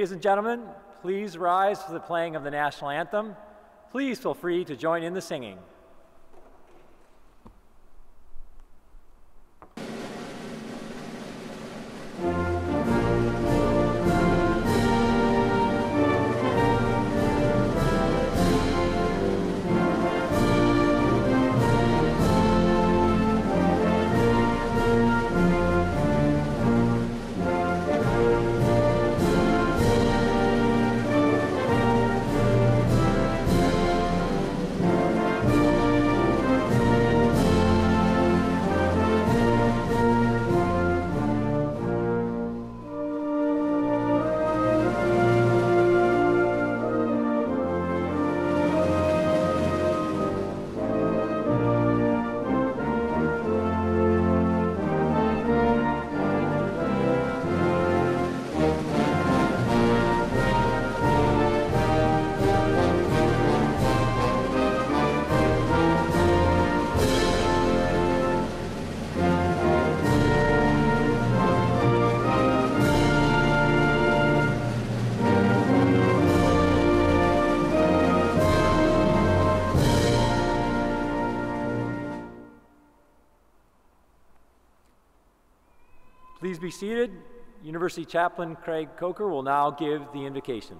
Ladies and gentlemen, please rise for the playing of the national anthem. Please feel free to join in the singing. Please be seated. University Chaplain Craig Coker will now give the invocation.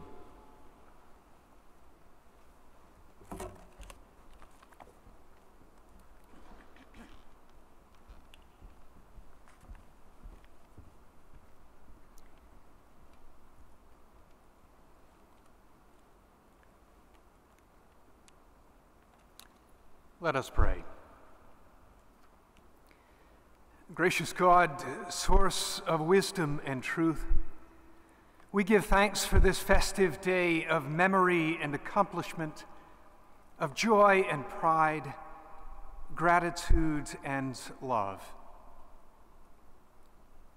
Let us pray. Gracious God, source of wisdom and truth, we give thanks for this festive day of memory and accomplishment, of joy and pride, gratitude and love.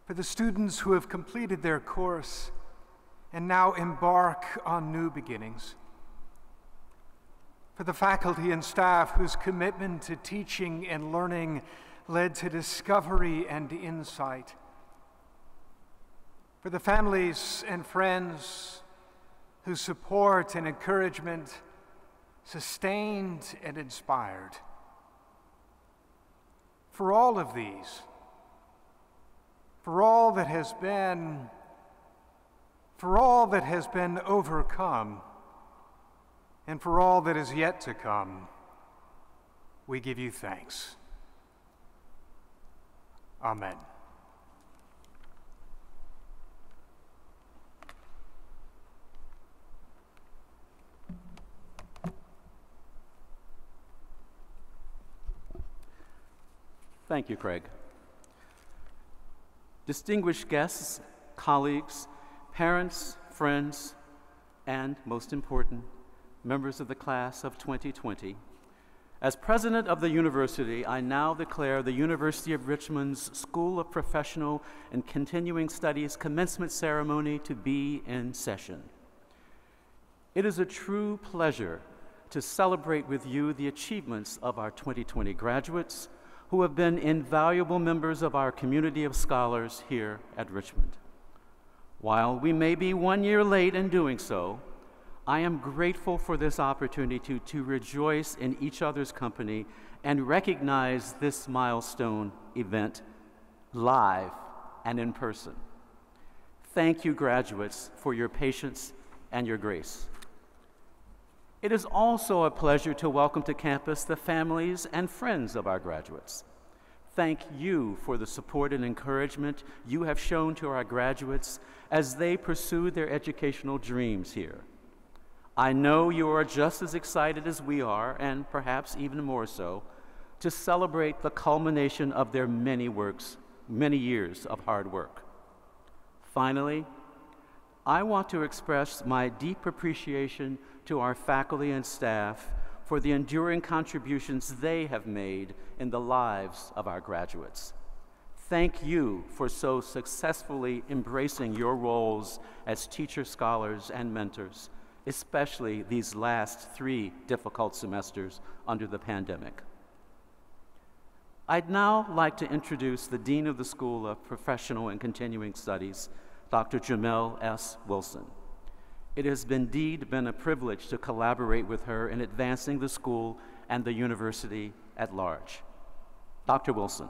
For the students who have completed their course and now embark on new beginnings. For the faculty and staff whose commitment to teaching and learning led to discovery and insight. For the families and friends whose support and encouragement sustained and inspired. For all of these, for all that has been overcome, and for all that is yet to come, we give you thanks. Amen. Thank you, Craig. Distinguished guests, colleagues, parents, friends, and most important, members of the class of 2020, as president of the university, I now declare the University of Richmond's School of Professional and Continuing Studies commencement ceremony to be in session. It is a true pleasure to celebrate with you the achievements of our 2020 graduates who have been invaluable members of our community of scholars here at Richmond. While we may be 1 year late in doing so, I am grateful for this opportunity to rejoice in each other's company and recognize this milestone event live and in person. Thank you, graduates, for your patience and your grace. It is also a pleasure to welcome to campus the families and friends of our graduates. Thank you for the support and encouragement you have shown to our graduates as they pursue their educational dreams here. I know you are just as excited as we are, and perhaps even more so, to celebrate the culmination of their many years of hard work. Finally, I want to express my deep appreciation to our faculty and staff for the enduring contributions they have made in the lives of our graduates. Thank you for so successfully embracing your roles as teachers, scholars, and mentors, especially these last 3 difficult semesters under the pandemic. I'd now like to introduce the Dean of the School of Professional and Continuing Studies, Dr. Jamel S. Wilson. It has indeed been a privilege to collaborate with her in advancing the school and the university at large. Dr. Wilson.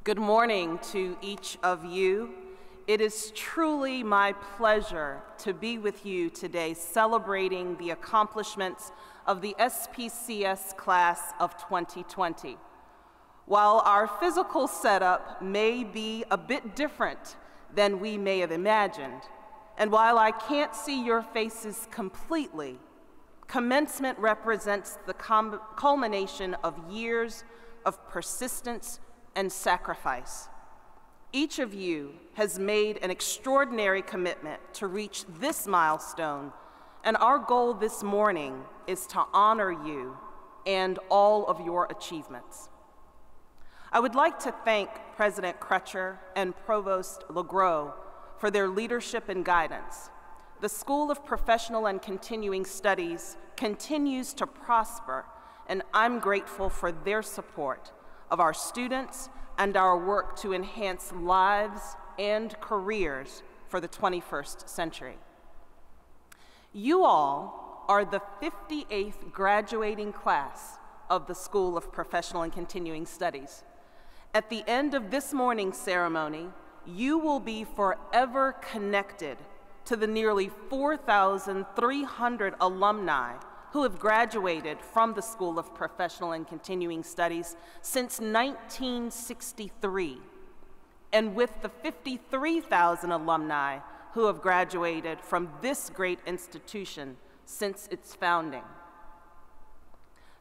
Good morning to each of you. It is truly my pleasure to be with you today celebrating the accomplishments of the SPCS class of 2020. While our physical setup may be a bit different than we may have imagined, and while I can't see your faces completely, commencement represents the culmination of years of persistence and sacrifice. Each of you has made an extraordinary commitment to reach this milestone, and our goal this morning is to honor you and all of your achievements. I would like to thank President Crutcher and Provost LeGros for their leadership and guidance. The School of Professional and Continuing Studies continues to prosper, and I'm grateful for their support of our students and our work to enhance lives and careers for the 21st century. You all are the 58th graduating class of the School of Professional and Continuing Studies. At the end of this morning's ceremony, you will be forever connected to the nearly 4,300 alumni who have graduated from the School of Professional and Continuing Studies since 1963, and with the 53,000 alumni who have graduated from this great institution since its founding.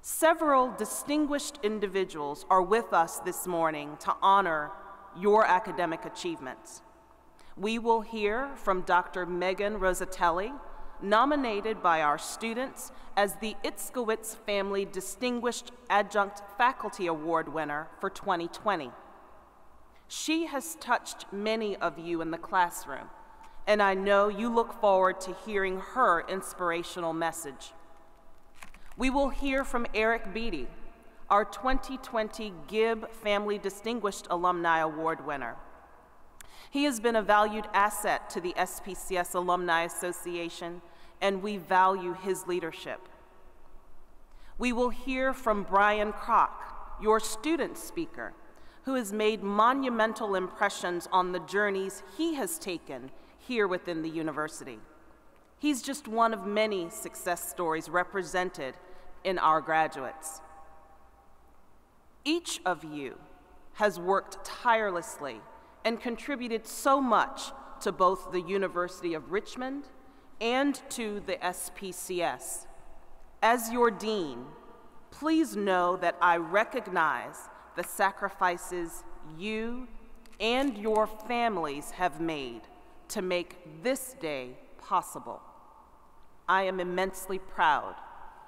Several distinguished individuals are with us this morning to honor your academic achievements. We will hear from Dr. Megan Rosatelli, nominated by our students as the Itzkowitz Family Distinguished Adjunct Faculty Award winner for 2020. She has touched many of you in the classroom, and I know you look forward to hearing her inspirational message. We will hear from Eric Beatty, our 2020 Gibb Family Distinguished Alumni Award winner. He has been a valued asset to the SPCS Alumni Association, and we value his leadership. We will hear from Brian Kroc, your student speaker, who has made monumental impressions on the journeys he has taken here within the university. He's just one of many success stories represented in our graduates. Each of you has worked tirelessly and contributed so much to both the University of Richmond and to the SPCS. As your dean, please know that I recognize the sacrifices you and your families have made to make this day possible. I am immensely proud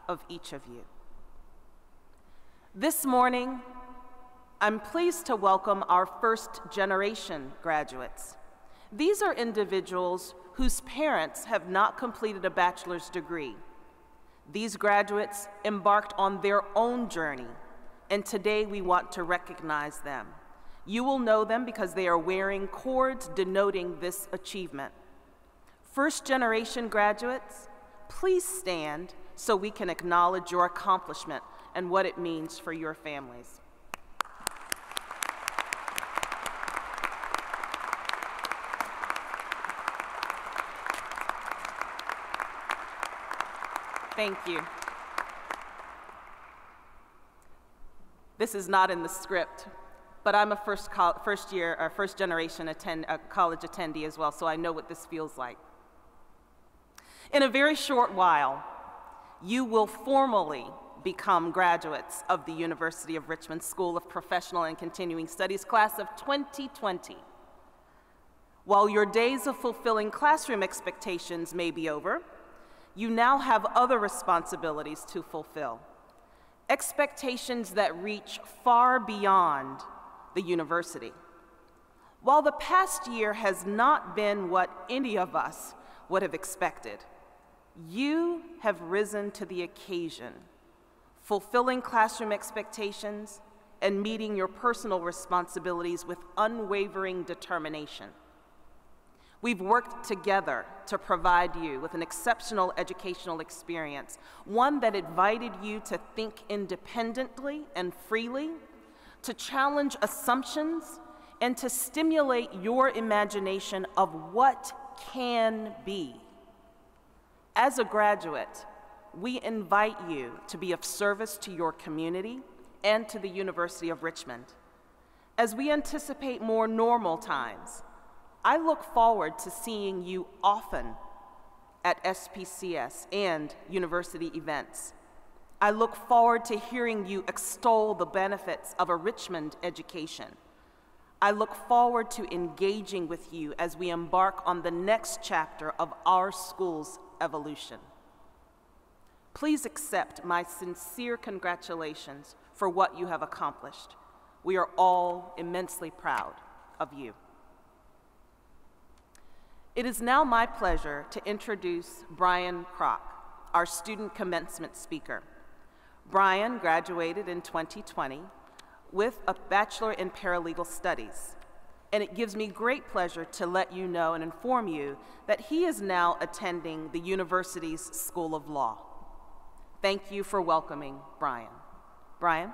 of each of you. This morning, I'm pleased to welcome our first-generation graduates. These are individuals whose parents have not completed a bachelor's degree. These graduates embarked on their own journey, and today we want to recognize them. You will know them because they are wearing cords denoting this achievement. First-generation graduates, please stand so we can acknowledge your accomplishment and what it means for your families. Thank you. This is not in the script, but I'm a first generation college attendee as well, so I know what this feels like. In a very short while, you will formally become graduates of the University of Richmond School of Professional and Continuing Studies class of 2020. While your days of fulfilling classroom expectations may be over, you now have other responsibilities to fulfill. Expectations that reach far beyond the university. While the past year has not been what any of us would have expected, you have risen to the occasion, fulfilling classroom expectations, and meeting your personal responsibilities with unwavering determination. We've worked together to provide you with an exceptional educational experience, one that invited you to think independently and freely, to challenge assumptions, and to stimulate your imagination of what can be. As a graduate, we invite you to be of service to your community and to the University of Richmond. As we anticipate more normal times, I look forward to seeing you often at SPCS and university events. I look forward to hearing you extol the benefits of a Richmond education. I look forward to engaging with you as we embark on the next chapter of our school's evolution. Please accept my sincere congratulations for what you have accomplished. We are all immensely proud of you. It is now my pleasure to introduce Brian Kroc, our student commencement speaker. Brian graduated in 2020 with a Bachelor in Paralegal Studies, and it gives me great pleasure to let you know and inform you that he is now attending the university's School of Law. Thank you for welcoming Brian. Brian?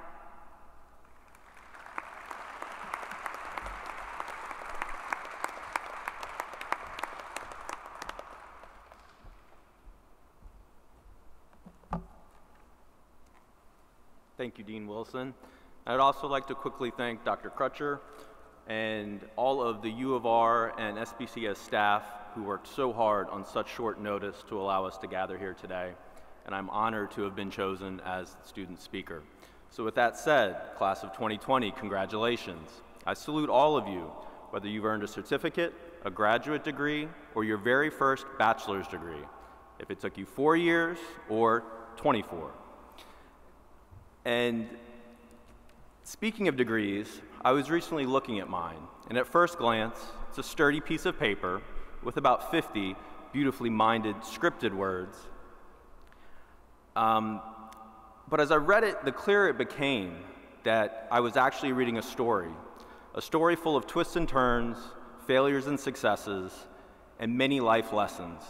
Thank you, Dean Wilson. I'd also like to quickly thank Dr. Crutcher and all of the U of R and SPCS staff who worked so hard on such short notice to allow us to gather here today. And I'm honored to have been chosen as the student speaker. So with that said, class of 2020, congratulations. I salute all of you, whether you've earned a certificate, a graduate degree, or your very first bachelor's degree, if it took you 4 years or 24. And speaking of degrees, I was recently looking at mine, and at first glance, it's a sturdy piece of paper with about 50 beautifully minded scripted words. But as I read it, the clearer it became that I was actually reading a story full of twists and turns, failures and successes, and many life lessons.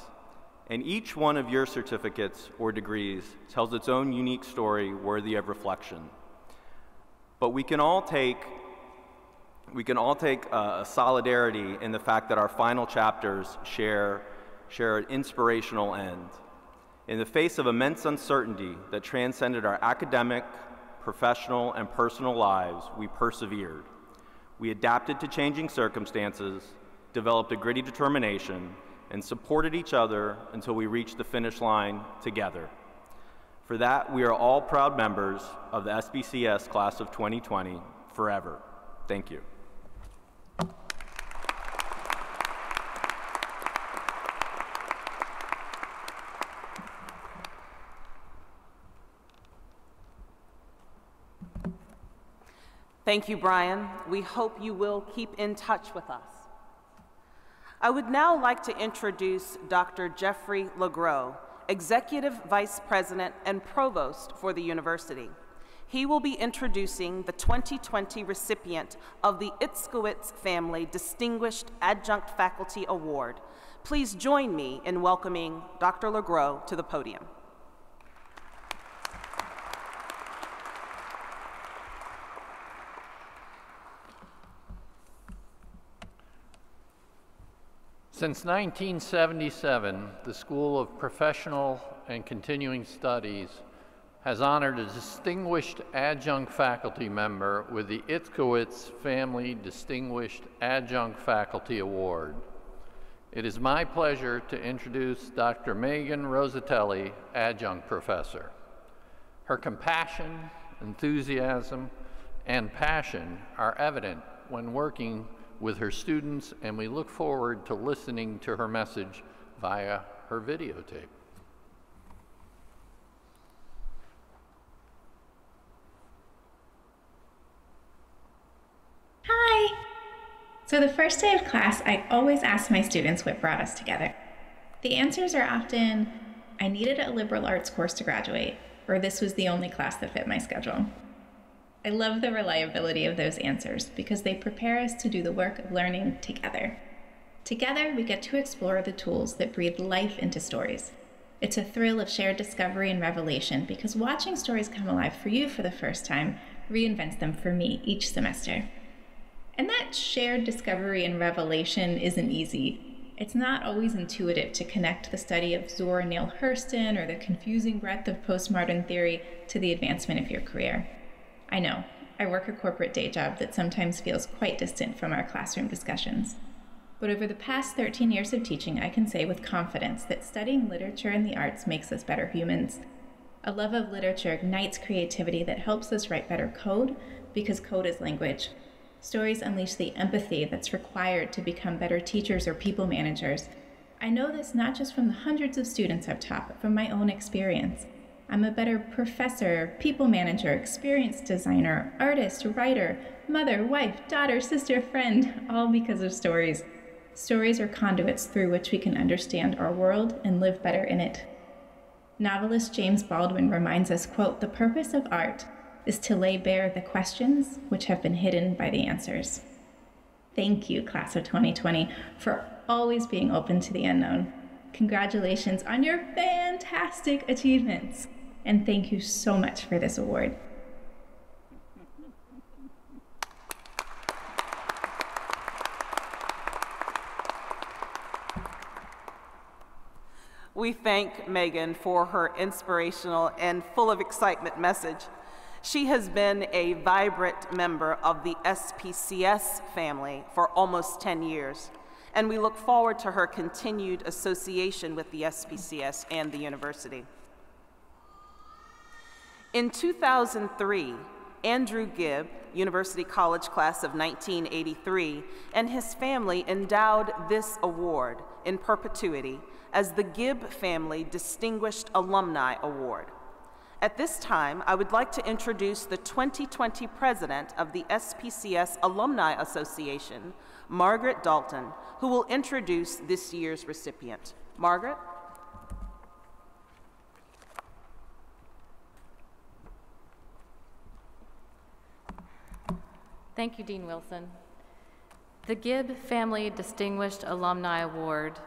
And each one of your certificates or degrees tells its own unique story worthy of reflection. But we can all take a solidarity in the fact that our final chapters share an inspirational end. In the face of immense uncertainty that transcended our academic, professional, and personal lives, we persevered. We adapted to changing circumstances, developed a gritty determination, and supported each other until we reached the finish line together. For that, we are all proud members of the SPCS class of 2020 forever. Thank you. Thank you, Brian. We hope you will keep in touch with us. I would now like to introduce Dr. Jeffrey LeGros, Executive Vice President and Provost for the university. He will be introducing the 2020 recipient of the Itzkowitz Family Distinguished Adjunct Faculty Award. Please join me in welcoming Dr. LeGros to the podium. Since 1977, the School of Professional and Continuing Studies has honored a distinguished adjunct faculty member with the Itzkowitz Family Distinguished Adjunct Faculty Award. It is my pleasure to introduce Dr. Megan Rosatelli, Adjunct Professor. Her compassion, enthusiasm, and passion are evident when working with her students, and we look forward to listening to her message via her videotape. Hi! So the first day of class, I always ask my students what brought us together. The answers are often, I needed a liberal arts course to graduate, or this was the only class that fit my schedule. I love the reliability of those answers because they prepare us to do the work of learning together. Together, we get to explore the tools that breathe life into stories. It's a thrill of shared discovery and revelation because watching stories come alive for you for the first time reinvents them for me each semester. And that shared discovery and revelation isn't easy. It's not always intuitive to connect the study of Zora Neale Hurston or the confusing breadth of postmodern theory to the advancement of your career. I know, I work a corporate day job that sometimes feels quite distant from our classroom discussions. But over the past 13 years of teaching, I can say with confidence that studying literature and the arts makes us better humans. A love of literature ignites creativity that helps us write better code because code is language. Stories unleash the empathy that's required to become better teachers or people managers. I know this not just from the hundreds of students I've taught, but from my own experience. I'm a better professor, people manager, experience designer, artist, writer, mother, wife, daughter, sister, friend, all because of stories. Stories are conduits through which we can understand our world and live better in it. Novelist James Baldwin reminds us, quote, "The purpose of art is to lay bare the questions which have been hidden by the answers." Thank you, class of 2020, for always being open to the unknown. Congratulations on your fantastic achievements, and thank you so much for this award. We thank Megan for her inspirational and full of excitement message. She has been a vibrant member of the SPCS family for almost 10 years, and we look forward to her continued association with the SPCS and the university. In 2003, Andrew Gibb, University College class of 1983, and his family endowed this award in perpetuity as the Gibb Family Distinguished Alumni Award. At this time, I would like to introduce the 2020 president of the SPCS Alumni Association, Margaret Dalton, who will introduce this year's recipient. Margaret? Thank you, Dean Wilson. The Gibb Family Distinguished Alumni Award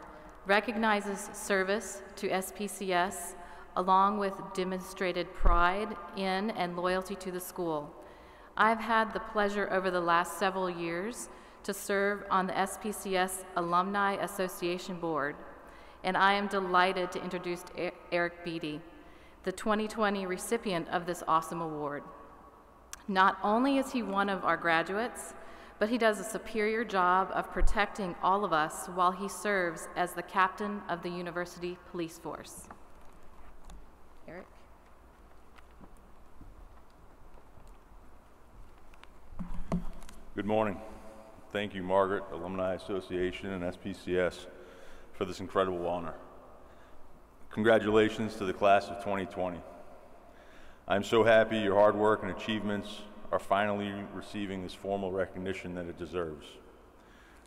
recognizes service to SPCS along with demonstrated pride in and loyalty to the school. I've had the pleasure over the last several years to serve on the SPCS Alumni Association Board, and I am delighted to introduce Eric Beatty, the 2020 recipient of this awesome award. Not only is he one of our graduates, but he does a superior job of protecting all of us while he serves as the captain of the university police force. Eric? Good morning. Thank you, Margaret, Alumni Association, and SPCS for this incredible honor. Congratulations to the class of 2020. I'm so happy your hard work and achievements are finally receiving this formal recognition that it deserves.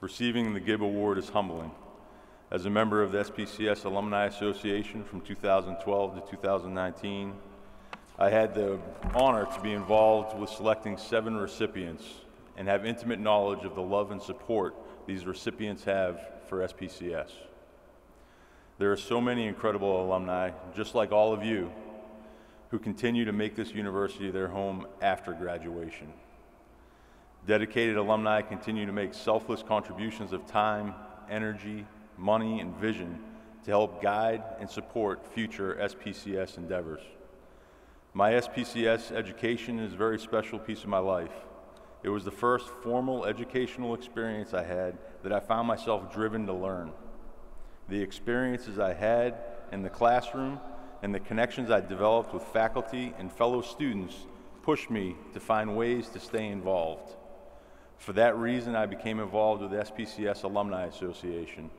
Receiving the Gibb Award is humbling. As a member of the SPCS Alumni Association from 2012 to 2019, I had the honor to be involved with selecting 7 recipients and have intimate knowledge of the love and support these recipients have for SPCS. There are so many incredible alumni, just like all of you, who continue to make this university their home after graduation. Dedicated alumni continue to make selfless contributions of time, energy, money, and vision to help guide and support future SPCS endeavors. My SPCS education is a very special piece of my life. It was the first formal educational experience I had that I found myself driven to learn. The experiences I had in the classroom and the connections I developed with faculty and fellow students pushed me to find ways to stay involved. For that reason, I became involved with the SPCS Alumni Association.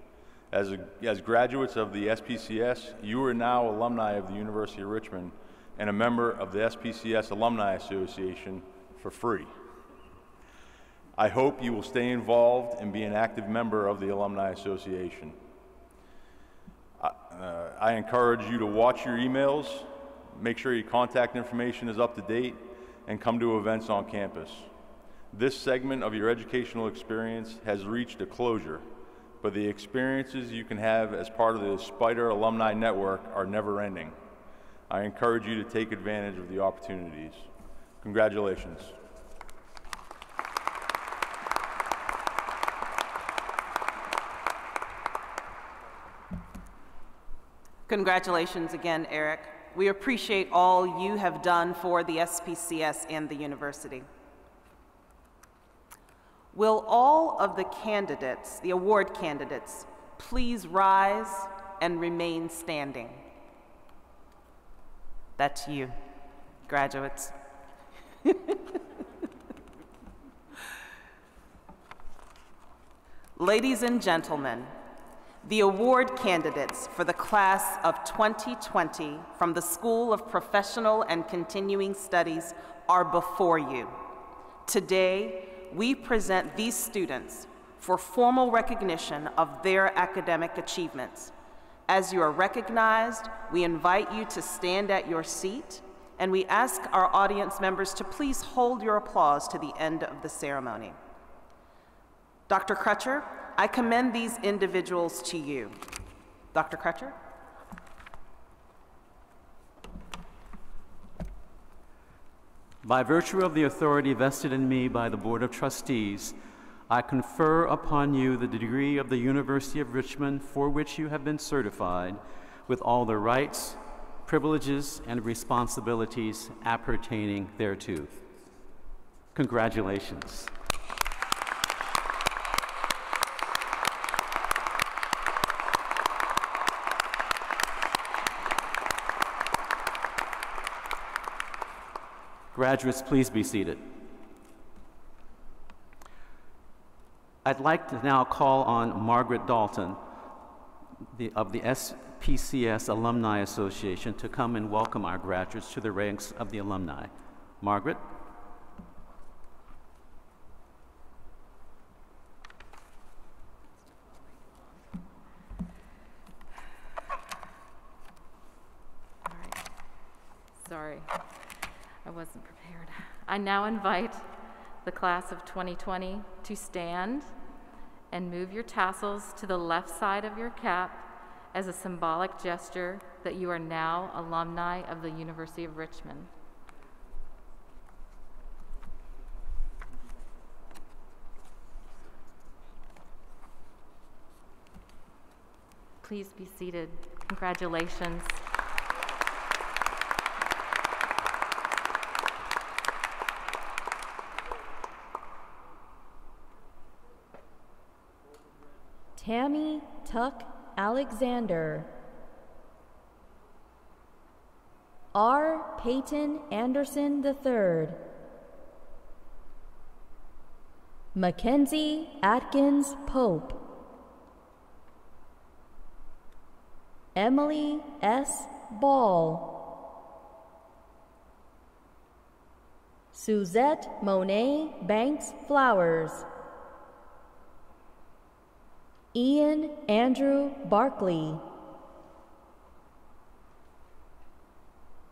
As graduates of the SPCS, you are now alumni of the University of Richmond and a member of the SPCS Alumni Association for free. I hope you will stay involved and be an active member of the Alumni Association. I encourage you to watch your emails, make sure your contact information is up to date, and come to events on campus. This segment of your educational experience has reached a closure, but the experiences you can have as part of the Spider Alumni Network are never ending. I encourage you to take advantage of the opportunities. Congratulations. Congratulations again, Eric. We appreciate all you have done for the SPCS and the university. Will all of the candidates, the award candidates, please rise and remain standing? That's you, graduates. Ladies and gentlemen, the award candidates for the class of 2020 from the School of Professional and Continuing Studies are before you. Today, we present these students for formal recognition of their academic achievements. As you are recognized, we invite you to stand at your seat, and we ask our audience members to please hold your applause to the end of the ceremony. Dr. Crutcher, I commend these individuals to you. Dr. Crutcher? By virtue of the authority vested in me by the Board of Trustees, I confer upon you the degree of the University of Richmond for which you have been certified with all the rights, privileges, and responsibilities appertaining thereto. Congratulations. Graduates, please be seated. I'd like to now call on Margaret Dalton of the SPCS Alumni Association to come and welcome our graduates to the ranks of the alumni. Margaret? All right. Sorry. I wasn't prepared. I now invite the class of 2020 to stand and move your tassels to the left side of your cap as a symbolic gesture that you are now alumni of the University of Richmond. Please be seated. Congratulations. Tammy Tuck Alexander. R. Peyton Anderson III. Mackenzie Atkins Pope. Emily S. Ball. Suzette Monet Banks Flowers. Ian Andrew Barkley.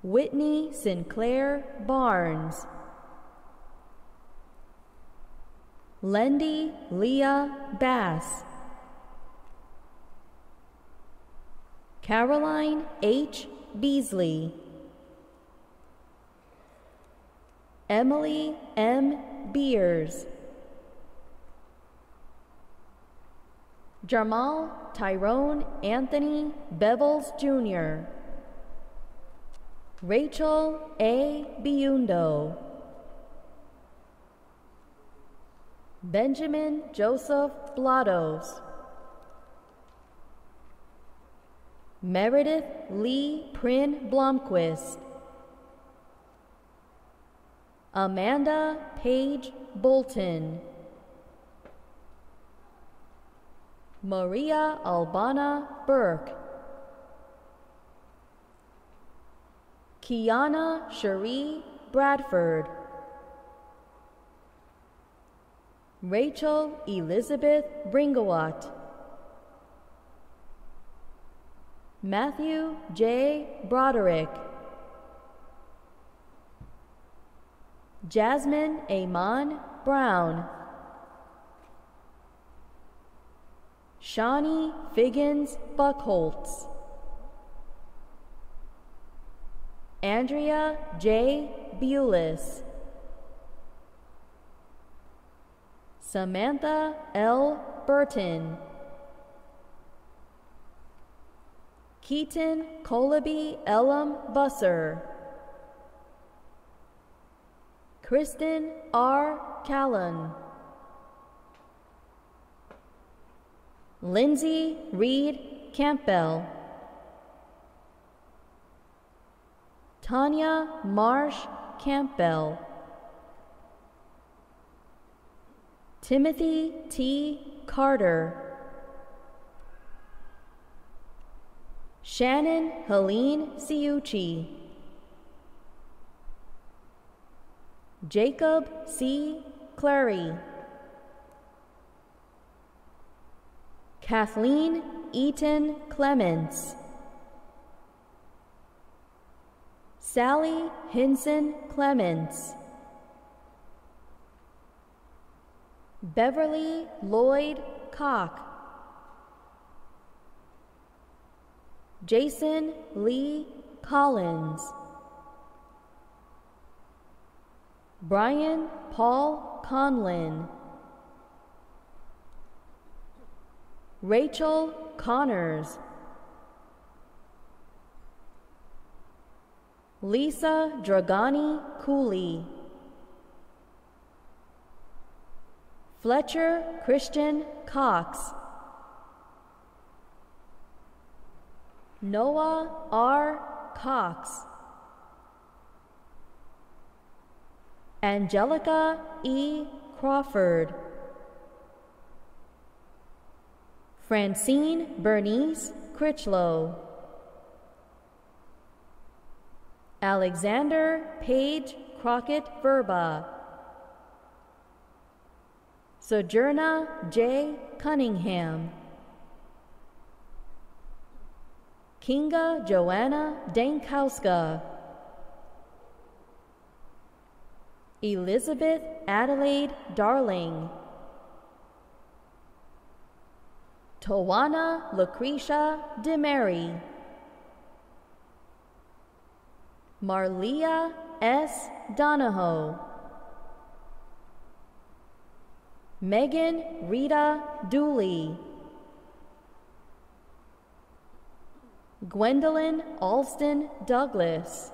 Whitney Sinclair Barnes. Lendy Leah Bass. Caroline H. Beasley. Emily M. Beers. Jamal Tyrone Anthony Bevels Jr. Rachel A. Biundo. Benjamin Joseph Blados. Meredith Lee Prin Blomquist. Amanda Page Bolton. Maria Albana Burke. Kiana Cherie Bradford. Rachel Elizabeth Bringawat. Matthew J. Broderick. Jasmine Amon Brown, Shawnee Figgins Buckholtz, Andrea J. Bulis, Samantha L. Burton, Keaton Colaby Elam Busser, Kristen R. Callan, Lindsay Reed Campbell, Tanya Marsh Campbell, Timothy T. Carter, Shannon Helene Ciucci, Jacob C. Clary, Kathleen Eaton Clements, Sally Hinson Clements, Beverly Lloyd Cock, Jason Lee Collins, Brian Paul Conlin, Rachel Connors, Lisa Dragani Cooley, Fletcher Christian Cox, Noah R. Cox, Angelica E. Crawford, Francine Bernice Critchlow, Alexander Page Crockett Verba, Sojourna J. Cunningham, Kinga Joanna Dankowska, Elizabeth Adelaide Darling, Tawana Lucretia DeMary, Marlia S. Donahoe, Megan Rita Dooley, Gwendolyn Alston Douglas,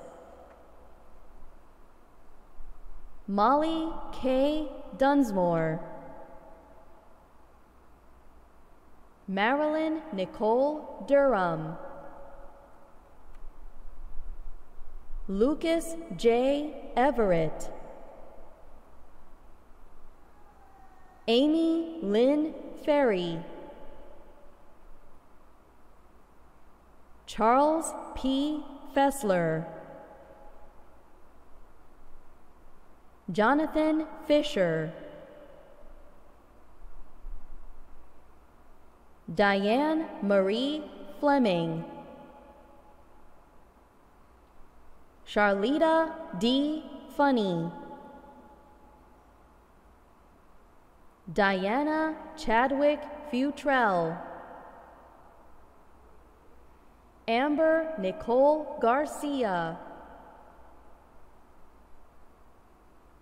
Molly K. Dunsmore, Marilyn Nicole Durham, Lucas J. Everett, Amy Lynn Ferry, Charles P. Fessler, Jonathan Fisher, Diane Marie Fleming, Charlita D. Funny, Diana Chadwick Futrell, Amber Nicole Garcia,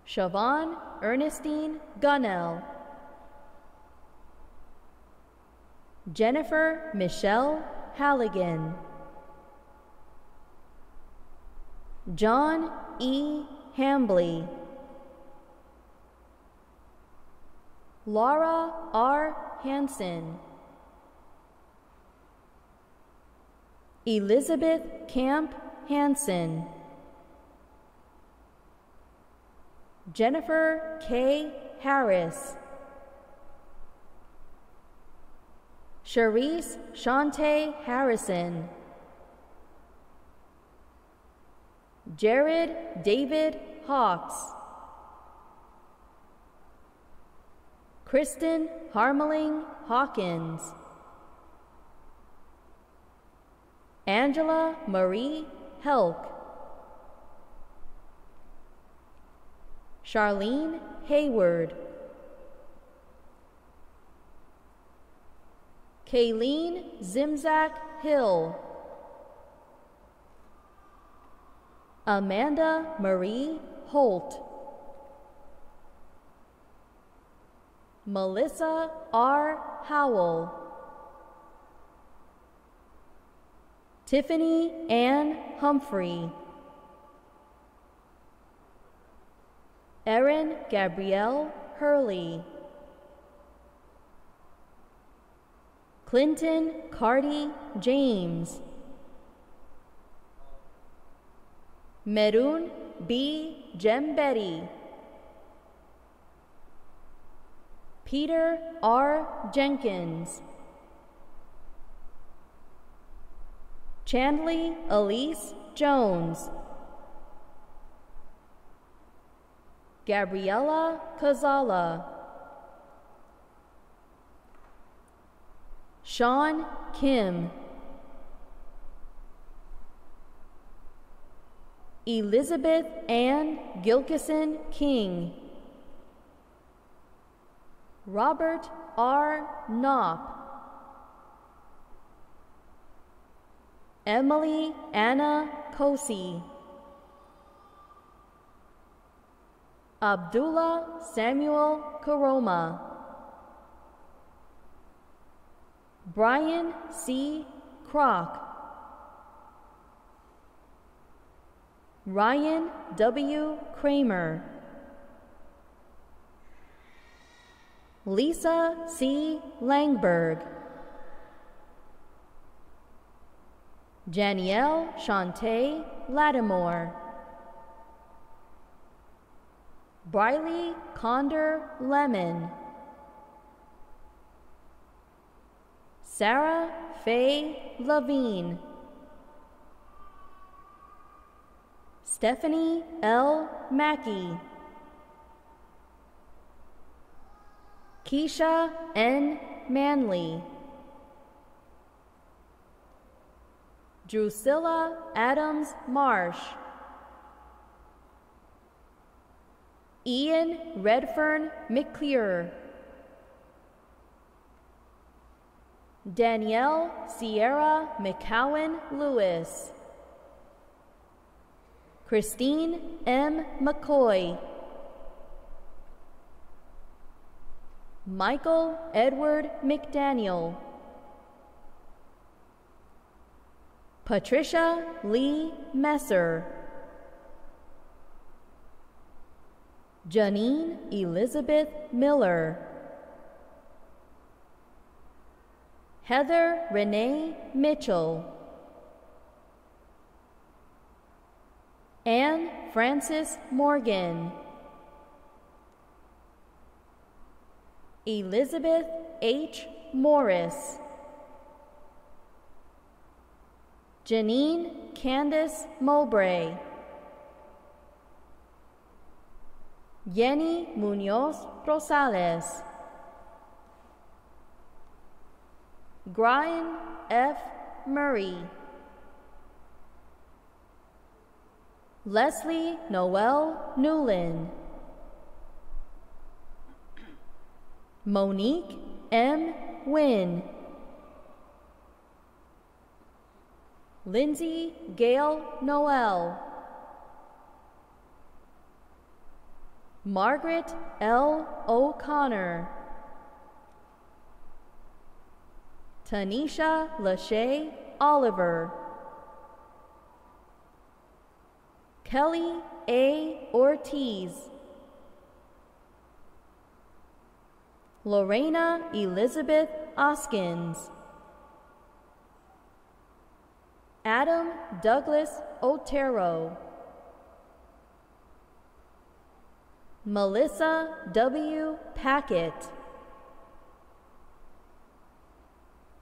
Siobhan Ernestine Gunnell, Jennifer Michelle Halligan, John E. Hambley, Laura R. Hansen, Elizabeth Camp Hansen, Jennifer K. Harris, Charisse Shante Harrison, Jared David Hawks, Kristen Harmeling Hawkins, Angela Marie Helk, Charlene Hayward, Kayleen Zimzak Hill, Amanda Marie Holt, Melissa R. Howell, Tiffany Ann Humphrey, Erin Gabrielle Hurley, Clinton Cardi James, Merun B. Jembetti, Peter R. Jenkins, Chandley Elise Jones, Gabriella Cazala, Sean Kim, Elizabeth Ann Gilkison King, Robert R. Knopp, Emily Anna Kosi, Abdullah Samuel Karoma, Brian C. Kroc, Ryan W. Kramer, Lisa C. Langberg, Janielle Shantae Lattimore, Briley Condor Lemon, Sarah Faye Levine, Stephanie L. Mackey, Keisha N. Manley, Drusilla Adams Marsh, Ian Redfern McClure, Danielle Sierra McCowan Lewis, Christine M. McCoy, Michael Edward McDaniel, Patricia Lee Messer, Janine Elizabeth Miller, Heather Renee Mitchell, Anne Frances Morgan, Elizabeth H. Morris, Janine Candace Mowbray, Yenny Munoz Rosales, Brian F. Murray, Leslie Noel Newlin, Monique M. Wynn, Lindsay Gail Noel, Margaret L. O'Connor, Tanisha Lachey Oliver, Kelly A. Ortiz, Lorena Elizabeth Oskins, Adam Douglas Otero, Melissa W. Packett,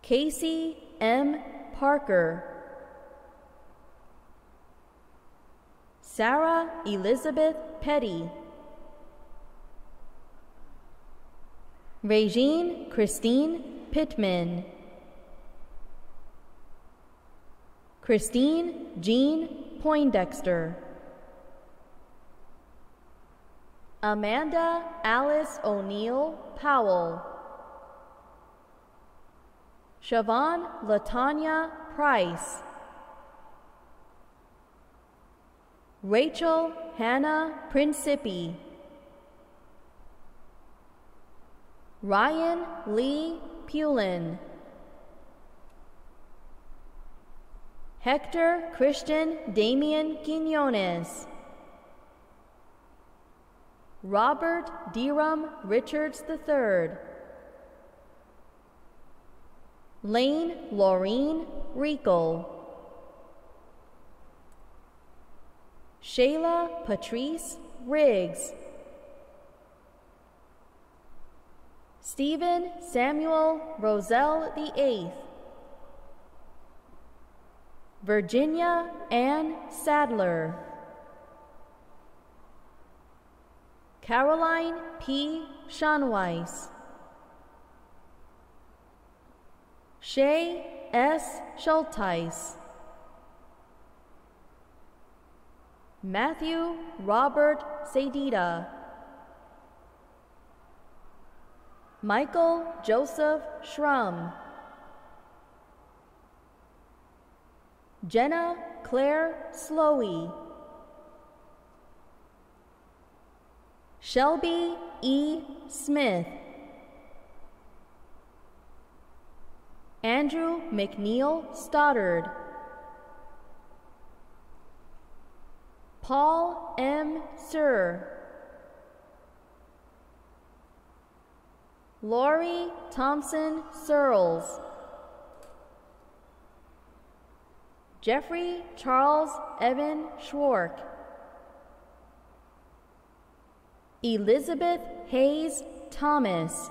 Casey M. Parker, Sarah Elizabeth Petty, Regine Christine Pittman, Christine Jean Poindexter, Amanda Alice O'Neill Powell. Siobhan Latanya Price. Rachel Hannah Principi. Ryan Lee Pulin. Hector Christian Damian Quinones. Robert Deram Richards III. Lane Laureen Rico. Shayla Patrice Riggs. Stephen Samuel Roselle VIII. Virginia Ann Sadler. Caroline P. Schonweiss. Shay S. Schulteis. Matthew Robert Sedita. Michael Joseph Schrum. Jenna Claire Slowey. Shelby E. Smith. Andrew McNeil Stoddard. Paul M. Sir. Lori Thompson Searles. Jeffrey Charles Evan Schwark. Elizabeth Hayes Thomas.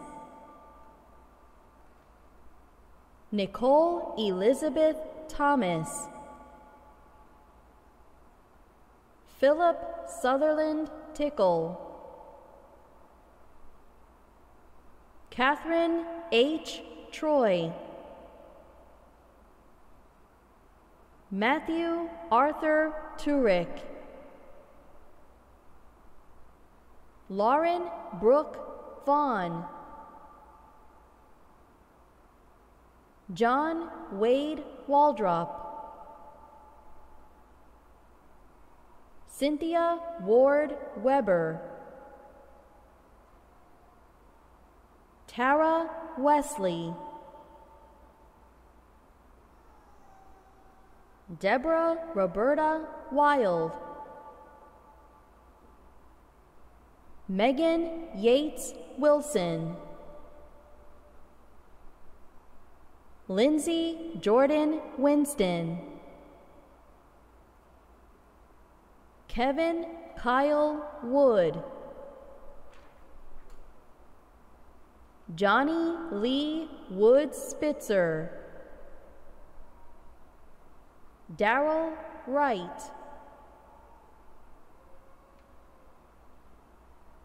Nicole Elizabeth Thomas. Philip Sutherland Tickle. Catherine H. Troy. Matthew Arthur Turek. Lauren Brooke Vaughn. John Wade Waldrop. Cynthia Ward Weber. Tara Wesley. Deborah Roberta Wild. Megan Yates Wilson. Lindsay Jordan Winston. Kevin Kyle Wood. Johnny Lee Wood Spitzer. Darrell Wright.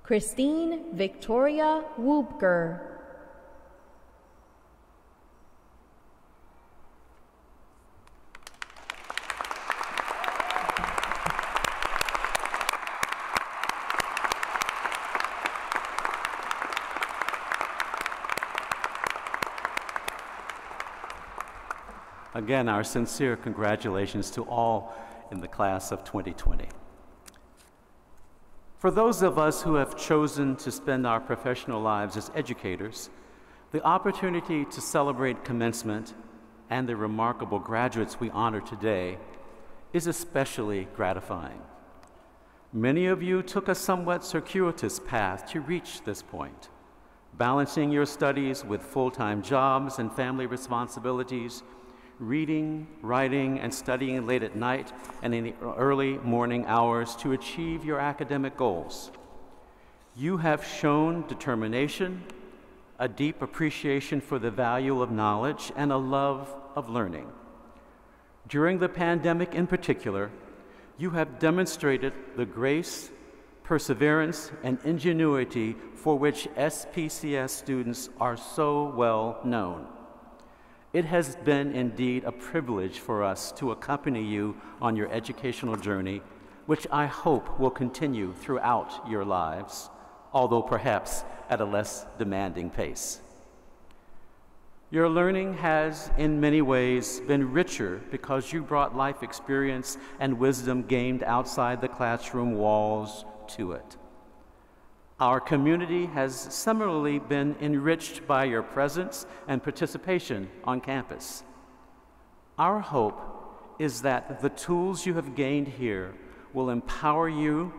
Christine Victoria Woopker. Again, our sincere congratulations to all in the class of 2020. For those of us who have chosen to spend our professional lives as educators, the opportunity to celebrate commencement and the remarkable graduates we honor today is especially gratifying. Many of you took a somewhat circuitous path to reach this point, balancing your studies with full-time jobs and family responsibilities, reading, writing, and studying late at night and in the early morning hours to achieve your academic goals. You have shown determination, a deep appreciation for the value of knowledge, and a love of learning. During the pandemic in particular, you have demonstrated the grace, perseverance, and ingenuity for which SPCS students are so well known. It has been indeed a privilege for us to accompany you on your educational journey, which I hope will continue throughout your lives. although perhaps at a less demanding pace. Your learning has, in many ways, been richer because you brought life experience and wisdom gained outside the classroom walls to it. Our community has similarly been enriched by your presence and participation on campus. Our hope is that the tools you have gained here will empower you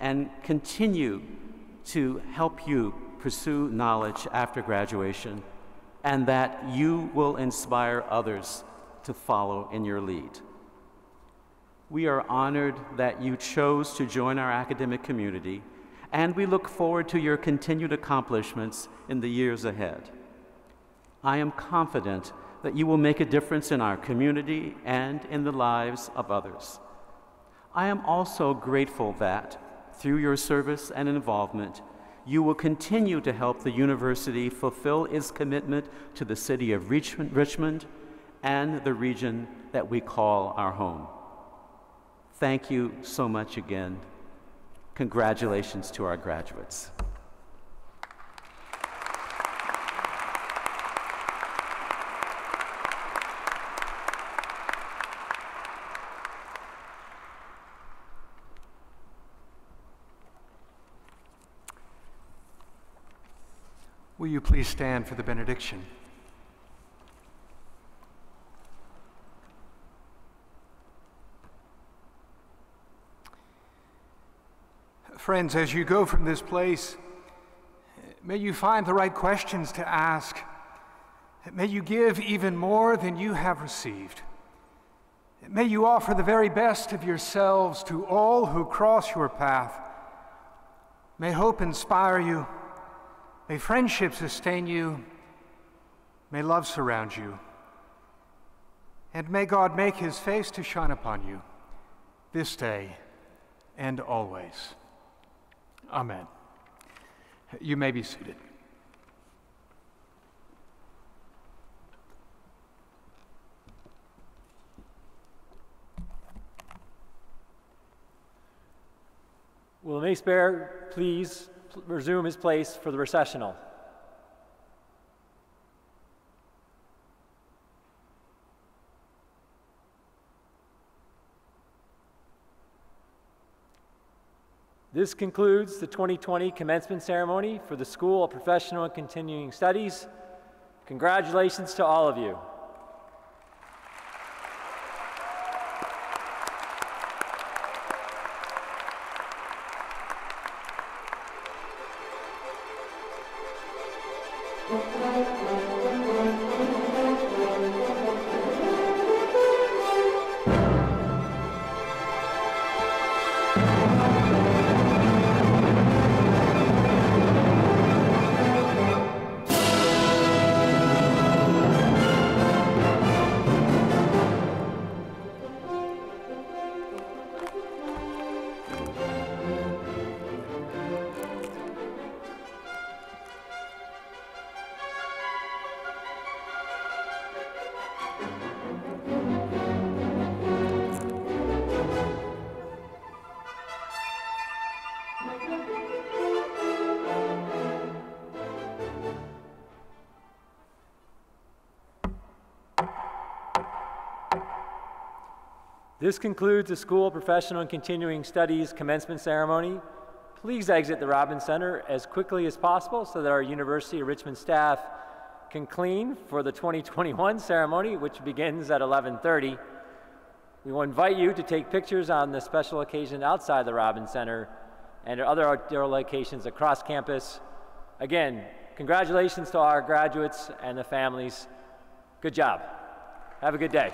and continue to help you pursue knowledge after graduation, and that you will inspire others to follow in your lead. We are honored that you chose to join our academic community, and we look forward to your continued accomplishments in the years ahead. I am confident that you will make a difference in our community and in the lives of others. I am also grateful that, through your service and involvement, you will continue to help the university fulfill its commitment to the city of Richmond and the region that we call our home. Thank you so much again. Congratulations to our graduates. Will you please stand for the benediction? Friends, as you go from this place, may you find the right questions to ask. May you give even more than you have received. May you offer the very best of yourselves to all who cross your path. May hope inspire you. May friendship sustain you. May love surround you. And may God make his face to shine upon you this day and always. Amen. You may be seated. Will Mace Bear please resume his place for the recessional? This concludes the 2020 commencement ceremony for the School of Professional and Continuing Studies. Congratulations to all of you. This concludes the School of Professional and Continuing Studies commencement ceremony. Please exit the Robbins Center as quickly as possible so that our University of Richmond staff can clean for the 2021 ceremony, which begins at 11:30. We will invite you to take pictures on this special occasion outside the Robbins Center and at other outdoor locations across campus. Again, congratulations to our graduates and the families. Good job. Have a good day.